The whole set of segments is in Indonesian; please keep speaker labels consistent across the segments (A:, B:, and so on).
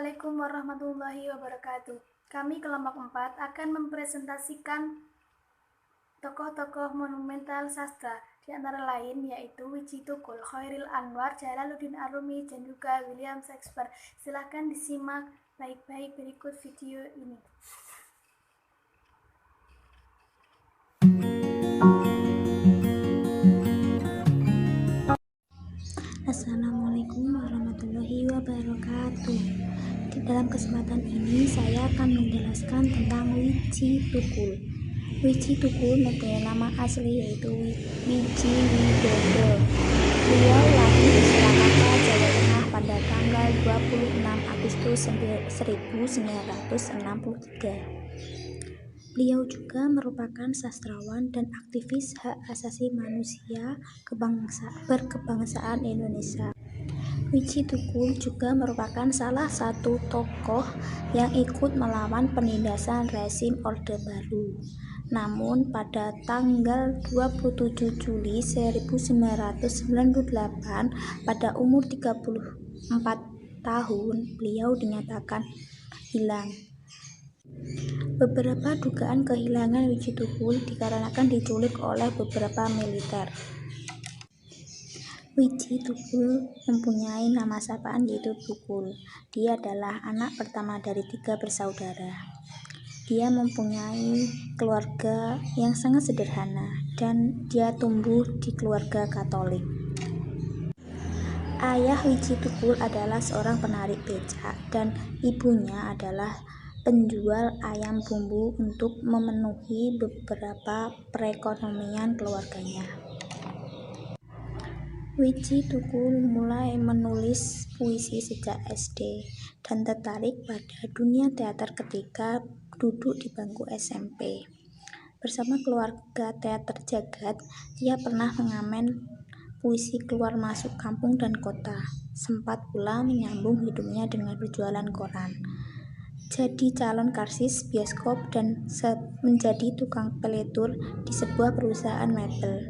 A: Assalamualaikum warahmatullahi wabarakatuh. Kami kelompok 4 akan mempresentasikan tokoh-tokoh monumental sastra, di antara lain yaitu Wiji Tukul, Khairil Anwar, Jalaluddin Arumi, dan juga William Shakespeare. Silahkan disimak baik-baik berikut video ini.
B: Assalamualaikum warahmatullahi wabarakatuh. Di dalam kesempatan ini saya akan menjelaskan tentang Wiji Tukul. Wiji Tukul mempunyai nama asli yaitu Wiji Widodo. Beliau lahir di Surakarta, Jawa Tengah pada tanggal 26 Agustus 1963. Beliau juga merupakan sastrawan dan aktivis hak asasi manusia berkebangsaan Indonesia. Wiji Tukul juga merupakan salah satu tokoh yang ikut melawan penindasan rezim Orde Baru. Namun pada tanggal 27 Juli 1998 pada umur 34 tahun beliau dinyatakan hilang. Beberapa dugaan kehilangan Wiji Tukul dikarenakan diculik oleh beberapa militer. Wiji Tukul mempunyai nama sapaan yaitu Tukul. Dia adalah anak pertama dari 3 bersaudara. Dia mempunyai keluarga yang sangat sederhana dan dia tumbuh di keluarga Katolik. Ayah Wiji Tukul adalah seorang penarik becak dan ibunya adalah penjual ayam bumbu untuk memenuhi beberapa perekonomian keluarganya. Wiji Tukul mulai menulis puisi sejak SD dan tertarik pada dunia teater ketika duduk di bangku SMP. Bersama keluarga teater Jagat, ia pernah mengamen puisi keluar masuk kampung dan kota. Sempat pula menyambung hidupnya dengan berjualan koran, jadi calon karsis bioskop, dan menjadi tukang peletur di sebuah perusahaan mebel.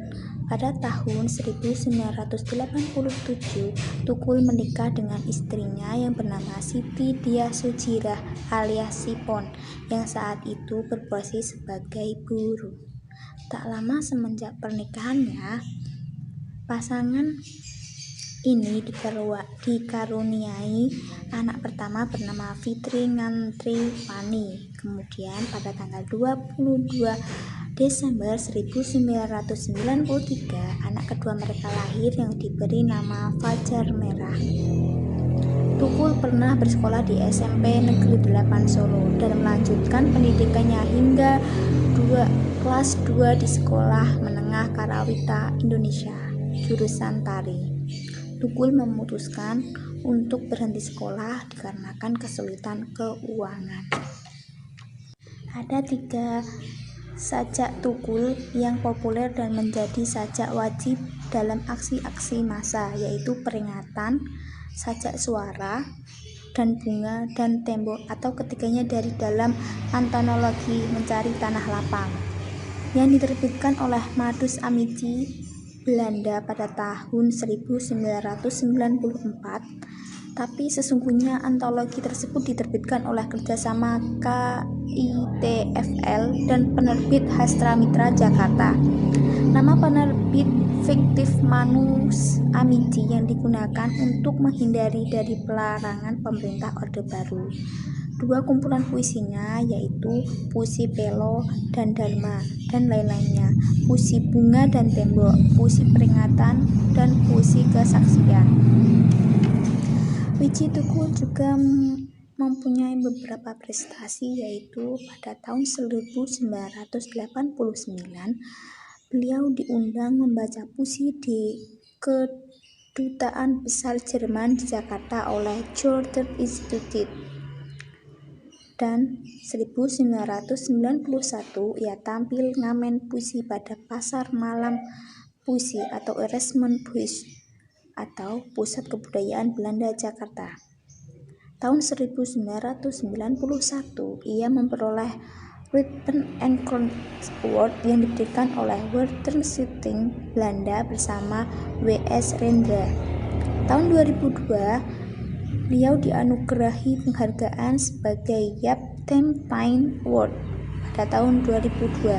B: Pada tahun 1987, Tukul menikah dengan istrinya yang bernama Siti Diah Sujirah alias Sipon, yang saat itu berposisi sebagai buruh. Tak lama semenjak pernikahannya, pasangan ini dikaruniai anak pertama bernama Fitri Ngantri Wani. Kemudian pada tanggal 22 Desember 1993, anak kedua mereka lahir yang diberi nama Fajar Merah. Tukul pernah bersekolah di SMP Negeri 8 Solo dan melanjutkan pendidikannya hingga kelas 2 di Sekolah Menengah Karawita Indonesia, jurusan Tari. Tukul memutuskan untuk berhenti sekolah dikarenakan kesulitan keuangan. Ada 3 sajak Tukul yang populer dan menjadi sajak wajib dalam aksi-aksi massa, yaitu Peringatan, Sajak Suara, dan Bunga dan Tembok, atau ketiganya dari dalam antologi Mencari Tanah Lapang yang diterbitkan oleh Madus Amici Belanda pada tahun 1994. Tapi sesungguhnya antologi tersebut diterbitkan oleh kerjasama KITFL dan penerbit Hastra Mitra Jakarta. Nama penerbit fiktif Manus Amici yang digunakan untuk menghindari dari pelarangan pemerintah Orde Baru. 2 kumpulan puisinya yaitu Puisi Pelo dan Dharma dan lain-lainnya, Puisi Bunga dan Tembok, Puisi Peringatan, dan Puisi Kesaksian. Wiji Tukul juga mempunyai beberapa prestasi, yaitu pada tahun 1989 beliau diundang membaca puisi di Kedutaan Besar Jerman di Jakarta oleh Goethe Institute. Dan 1991 ia tampil ngamen puisi pada Pasar Malam Puisi atau Erasmusbus atau Pusat Kebudayaan Belanda Jakarta. Tahun 1991 ia memperoleh Ripon and Crown Award yang diberikan oleh Waterschilding Belanda bersama W.S. Rendra. Tahun 2002 beliau dianugerahi penghargaan sebagai Yap Tem Pine Award pada tahun 2002.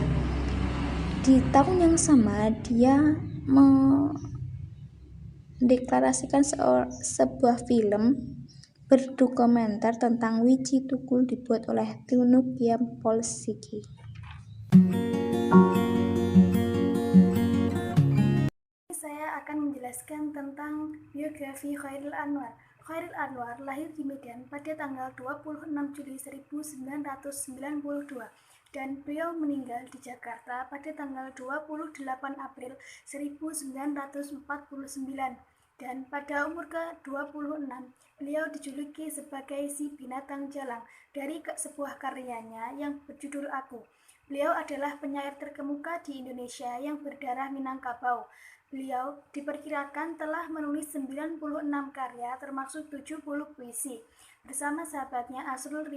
B: Di tahun yang sama, dia mendeklarasikan sebuah film berdokumenter tentang Wiji Tukul dibuat oleh Tinu Polsky.
A: Saya akan menjelaskan tentang biografi Chairil Anwar. Chairil Anwar lahir di Medan pada tanggal 26 Juli 1992 dan beliau meninggal di Jakarta pada tanggal 28 April 1949. Dan pada umur ke-26, beliau dijuluki sebagai si binatang jalang dari sebuah karyanya yang berjudul Aku. Beliau adalah penyair terkemuka di Indonesia yang berdarah Minangkabau. Beliau diperkirakan telah menulis 96 karya termasuk 70 puisi. Bersama sahabatnya Asrul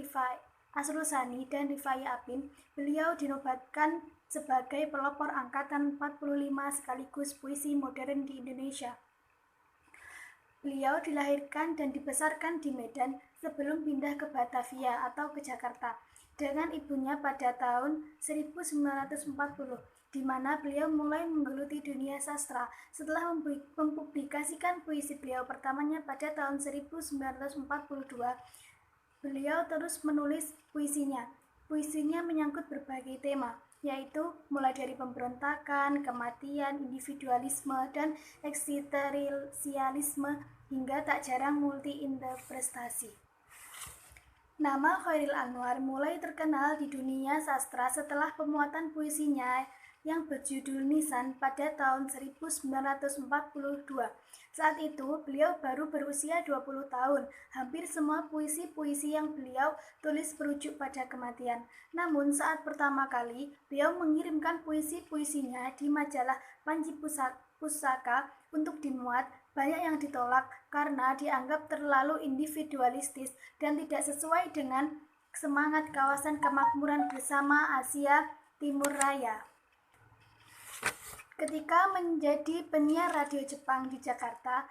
A: Sani dan Rifai Apin, beliau dinobatkan sebagai pelopor angkatan 45 sekaligus puisi modern di Indonesia. Beliau dilahirkan dan dibesarkan di Medan sebelum pindah ke Batavia atau ke Jakarta dengan ibunya pada tahun 1940, di mana beliau mulai menggeluti dunia sastra setelah mempublikasikan puisi beliau pertamanya pada tahun 1942. Beliau terus menulis puisinya. Puisinya menyangkut berbagai tema, yaitu mulai dari pemberontakan, kematian, individualisme, dan eksistensialisme hingga tak jarang multi-interpretasi. Nama Chairil Anwar mulai terkenal di dunia sastra setelah pemuatan puisinya yang berjudul Nisan pada tahun 1942. Saat itu, beliau baru berusia 20 tahun. Hampir semua puisi-puisi yang beliau tulis merujuk pada kematian. Namun, saat pertama kali beliau mengirimkan puisi-puisinya di majalah Panji Pusaka untuk dimuat, banyak yang ditolak karena dianggap terlalu individualistis dan tidak sesuai dengan semangat kawasan kemakmuran bersama Asia Timur Raya. Ketika menjadi penyiar radio Jepang di Jakarta,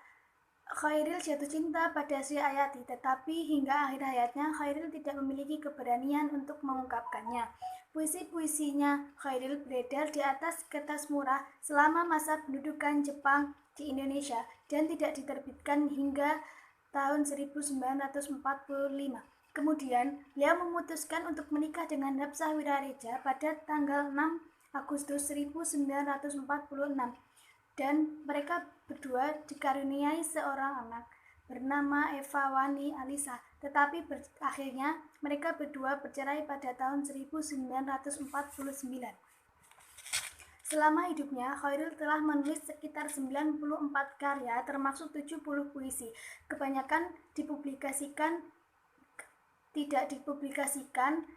A: Chairil jatuh cinta pada Sri Ayati, tetapi hingga akhir hayatnya Chairil tidak memiliki keberanian untuk mengungkapkannya. Puisi-puisinya Chairil beredar di atas kertas murah selama masa pendudukan Jepang di Indonesia dan tidak diterbitkan hingga tahun 1945. Kemudian, beliau memutuskan untuk menikah dengan Hapsah Wirareja pada tanggal 6 Agustus 1946 dan mereka berdua dikaruniai seorang anak bernama Eva Wani Alisa, tetapi akhirnya mereka berdua bercerai pada tahun 1949. Selama hidupnya, Chairil telah menulis sekitar 94 karya termasuk 70 puisi. Kebanyakan tidak dipublikasikan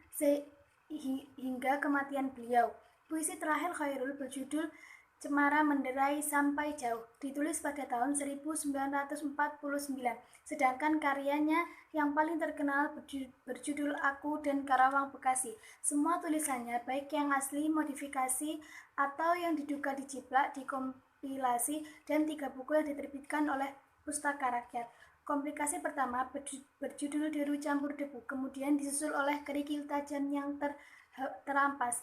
A: hingga kematian beliau. Puisi terakhir Chairil berjudul Cemara Menderai Sampai Jauh, ditulis pada tahun 1949, sedangkan karyanya yang paling terkenal berjudul Aku dan Karawang Bekasi. Semua tulisannya, baik yang asli, modifikasi, atau yang diduga dijiplak, dikompilasi, dan 3 buku yang diterbitkan oleh Pustaka Rakyat. Komplikasi pertama berjudul Deru Campur Debu, kemudian disusul oleh Kerikil Tajam yang Terampas,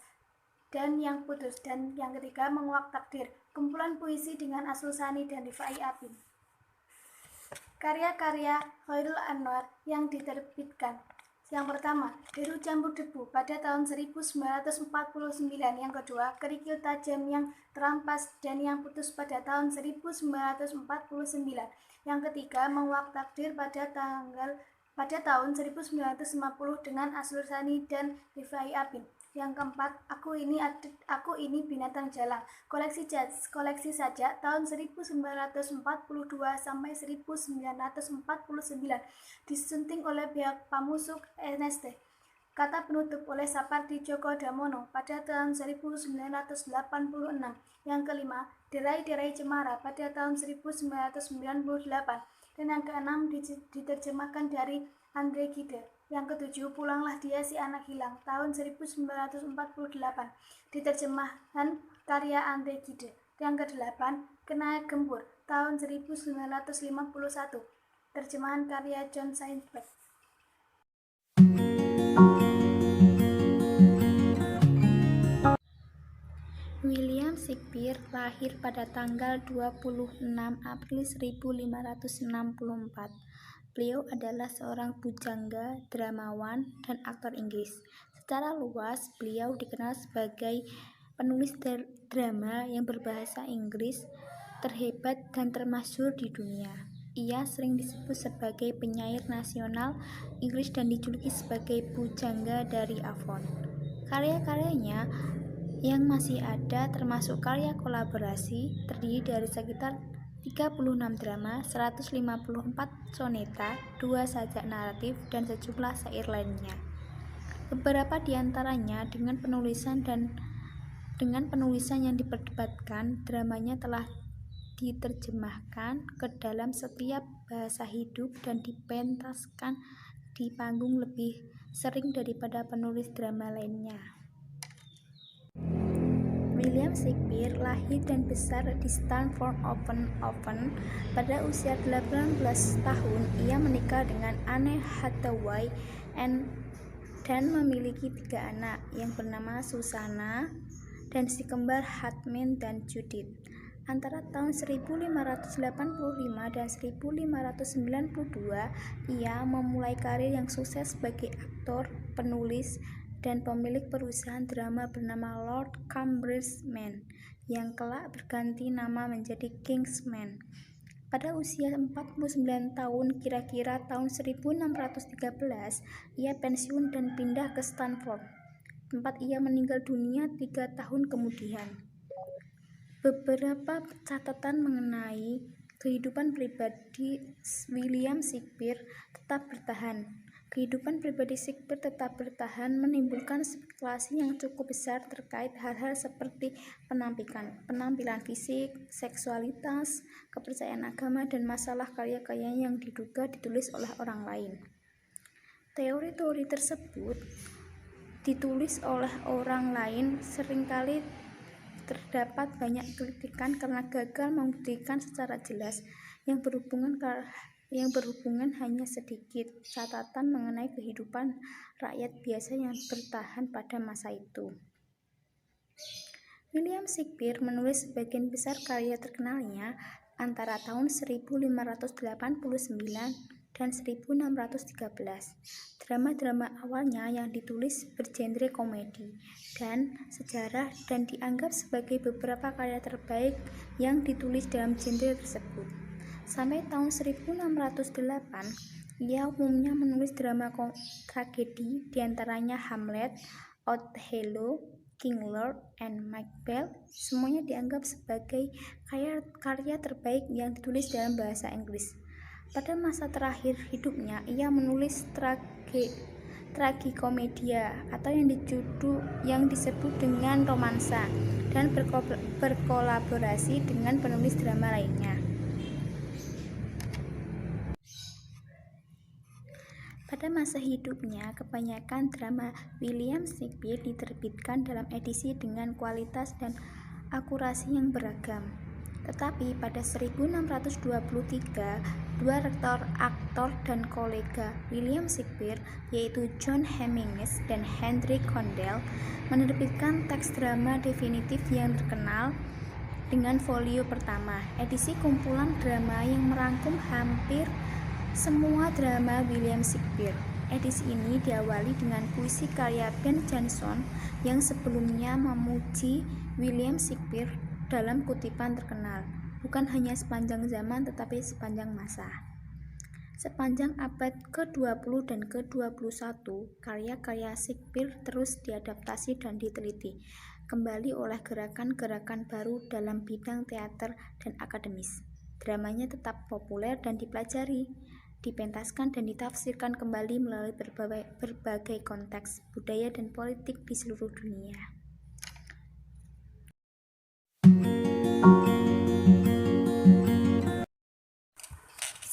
A: dan yang putus, dan yang ketiga Menguak Takdir, kumpulan puisi dengan Asrul Sani dan Rifai Apin. Karya-karya Chairil Anwar yang diterbitkan. Yang pertama, Deru Campur Debu pada tahun 1949, yang kedua Kerikil Tajam yang Terampas dan yang putus pada tahun 1949, yang ketiga Menguak Takdir pada tahun 1950 dengan Asrul Sani dan Rifai Apin. Yang keempat, Aku Ini Binatang Jalang, koleksi sajak tahun 1942 sampai 1949, disunting oleh pihak Pamusuk NST. Kata Penutup oleh Sapardi Djoko Damono pada tahun 1986. Yang kelima, Derai-Derai Cemara pada tahun 1998. Dan yang keenam diterjemahkan dari Andre Gide. Yang ketujuh, Pulanglah Dia Si Anak Hilang tahun 1948, diterjemahkan karya Andre Gide. Yang kedelapan, Kena Gempur tahun 1951, Terjemahan karya John Steinbeck.
B: William Shakespeare lahir pada tanggal 26 April 1564. Beliau adalah seorang pujangga, dramawan, dan aktor Inggris. Secara luas, beliau dikenal sebagai penulis drama yang berbahasa Inggris terhebat dan termasyhur di dunia. Ia sering disebut sebagai penyair nasional Inggris dan dijuluki sebagai pujangga dari Avon. Karya-karyanya yang masih ada termasuk karya kolaborasi terdiri dari sekitar 36 drama, 154 soneta, 2 sajak naratif, dan sejumlah syair lainnya. Beberapa di antaranya dengan penulisan yang diperdebatkan, dramanya telah diterjemahkan ke dalam setiap bahasa hidup dan dipentaskan di panggung lebih sering daripada penulis drama lainnya. William Shakespeare lahir dan besar di Stanford-upon-Avon. Pada usia 18 tahun, ia menikah dengan Anne Hathaway dan memiliki 3 anak yang bernama Susanna dan si kembar Hartman dan Judith. Antara tahun 1585 dan 1592, ia memulai karir yang sukses sebagai aktor, penulis, dan pemilik perusahaan drama bernama Lord Cumberland yang kelak berganti nama menjadi Kingsman. Pada usia 49 tahun, kira-kira tahun 1613, ia pensiun dan pindah ke Stanford, tempat ia meninggal dunia 3 tahun kemudian. Beberapa catatan mengenai kehidupan pribadi William Shakespeare tetap bertahan. Kehidupan pribadi Shakespeare tetap bertahan menimbulkan spekulasi yang cukup besar terkait hal-hal seperti penampilan fisik, seksualitas, kepercayaan agama, dan masalah karya-karyanya yang diduga ditulis oleh orang lain. Teori-teori tersebut ditulis oleh orang lain seringkali terdapat banyak kritikan karena gagal membuktikan secara jelas yang berhubungan hanya sedikit catatan mengenai kehidupan rakyat biasa yang bertahan pada masa itu. William Shakespeare menulis sebagian besar karya terkenalnya antara tahun 1589 dan 1613. Drama-drama awalnya yang ditulis bergenre komedi dan sejarah dan dianggap sebagai beberapa karya terbaik yang ditulis dalam genre tersebut. Sampai tahun 1608, ia umumnya menulis drama tragedi, diantaranya Hamlet, Othello, King Lear, and Macbeth. Semuanya dianggap sebagai karya terbaik yang ditulis dalam bahasa Inggris. Pada masa terakhir hidupnya, ia menulis tragikomedia atau yang disebut dengan romansa dan berkolaborasi dengan penulis drama lainnya. Pada masa hidupnya, kebanyakan drama William Shakespeare diterbitkan dalam edisi dengan kualitas dan akurasi yang beragam. Tetapi pada 1623, 2 aktor dan kolega William Shakespeare, yaitu John Hemmings dan Henry Condell, menerbitkan teks drama definitif yang terkenal dengan folio pertama, edisi kumpulan drama yang merangkum hampir semua drama William Shakespeare. Edisi ini diawali dengan puisi karya Ben Jonson yang sebelumnya memuji William Shakespeare dalam kutipan terkenal, bukan hanya sepanjang zaman tetapi sepanjang masa. Sepanjang abad ke-20 dan ke-21, karya-karya Shakespeare terus diadaptasi dan diteliti kembali oleh gerakan-gerakan baru dalam bidang teater dan akademis. Dramanya tetap populer dan dipelajari, dipentaskan dan ditafsirkan kembali melalui berbagai konteks, budaya, dan politik di seluruh dunia.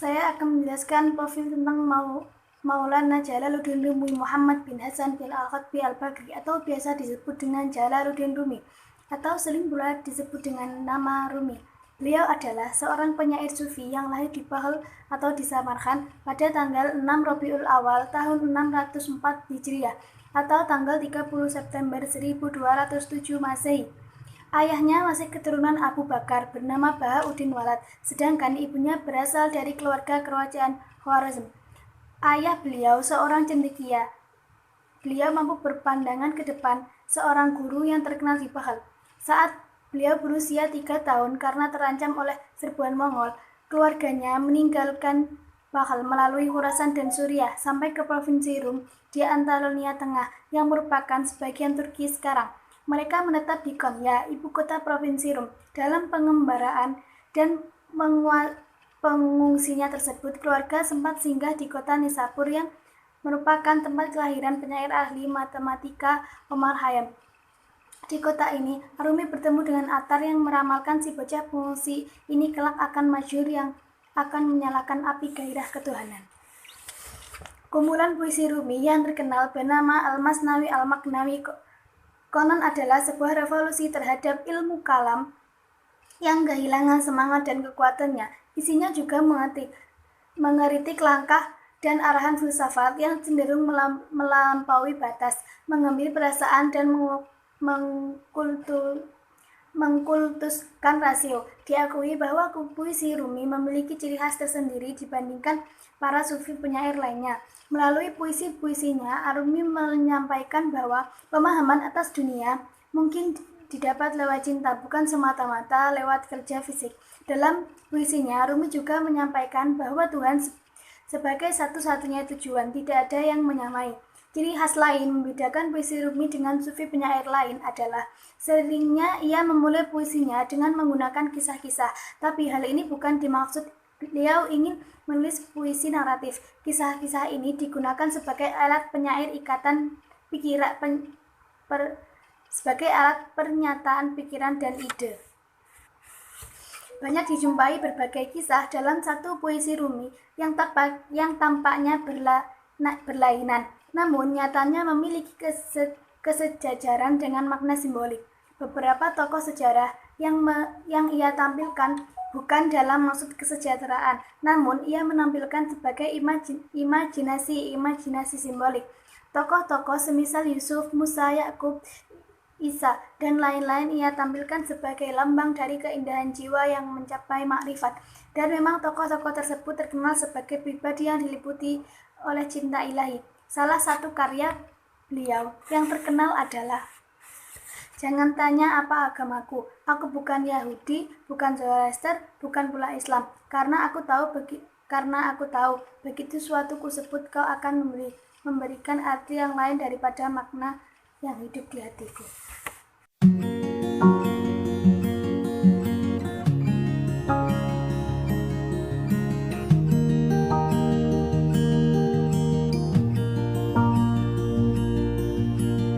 A: Saya akan menjelaskan profil tentang Maulana Jalaluddin Rumi Muhammad bin Hasan bin Al-Khatbi Al-Bagri, atau biasa disebut dengan Jalaluddin Rumi, atau sering pula disebut dengan nama Rumi. Beliau adalah seorang penyair sufi yang lahir di Bahl atau di Samarkand pada tanggal 6 Rabiul Awal tahun 604 Hijriah atau tanggal 30 September 1207 Masehi. Ayahnya masih keturunan Abu Bakar bernama Bahauddin Walad, sedangkan ibunya berasal dari keluarga kerajaan Khwarezm. Ayah beliau seorang cendekia. Beliau mampu berpandangan ke depan, seorang guru yang terkenal di Bahl. Saat beliau berusia 3 tahun karena terancam oleh serbuan Mongol, keluarganya meninggalkan Bahl melalui Khurasan dan Suriah sampai ke provinsi Rum di Anatolia Tengah yang merupakan sebagian Turki sekarang. Mereka menetap di Konya, ibu kota provinsi Rum. Dalam pengembaraan dan pengungsinya tersebut, keluarga sempat singgah di kota Nisapur yang merupakan tempat kelahiran penyair ahli matematika Omar Khayyam. Di kota ini, Arumi bertemu dengan Attar yang meramalkan si bocah pengungsi ini kelak akan masyhur yang akan menyalakan api gairah ketuhanan. Kumpulan puisi Rumi yang terkenal bernama Al-Masnawi Al-Maknawi konon adalah sebuah revolusi terhadap ilmu kalam yang kehilangan semangat dan kekuatannya. Isinya juga mengeritik langkah dan arahan filsafat yang cenderung melampaui batas, mengambil perasaan dan mengkultuskan rasio. Diakui bahwa puisi Rumi memiliki ciri khas tersendiri dibandingkan para sufi penyair lainnya. Melalui puisi-puisinya, Arumi menyampaikan bahwa pemahaman atas dunia mungkin didapat lewat cinta, bukan semata-mata lewat kerja fisik. Dalam puisinya, Arumi juga menyampaikan bahwa Tuhan sebagai satu-satunya tujuan, tidak ada yang menyamai. Ciri khas lain membedakan puisi Rumi dengan sufi penyair lain adalah seringnya ia memulai puisinya dengan menggunakan kisah-kisah, tapi hal ini bukan dimaksud beliau ingin menulis puisi naratif. Kisah-kisah ini digunakan sebagai alat penyair ikatan pikiran, sebagai alat pernyataan pikiran dan ide. Banyak dijumpai berbagai kisah dalam satu puisi Rumi yang tampaknya berlainan, namun nyatanya memiliki kesejajaran dengan makna simbolik. Beberapa tokoh sejarah yang ia tampilkan bukan dalam maksud kesejahteraan, namun ia menampilkan sebagai imajinasi simbolik. Tokoh-tokoh semisal Yusuf, Musa, Yakub, Isa, dan lain-lain ia tampilkan sebagai lambang dari keindahan jiwa yang mencapai makrifat. Dan memang tokoh-tokoh tersebut terkenal sebagai pribadi yang diliputi oleh cinta ilahi. Salah satu karya beliau yang terkenal adalah "Jangan tanya apa agamaku, aku bukan Yahudi, bukan Zoroaster, bukan pula Islam, karena aku tahu begitu suatu kusebut kau akan memberikan arti yang lain daripada makna yang hidup di hatiku."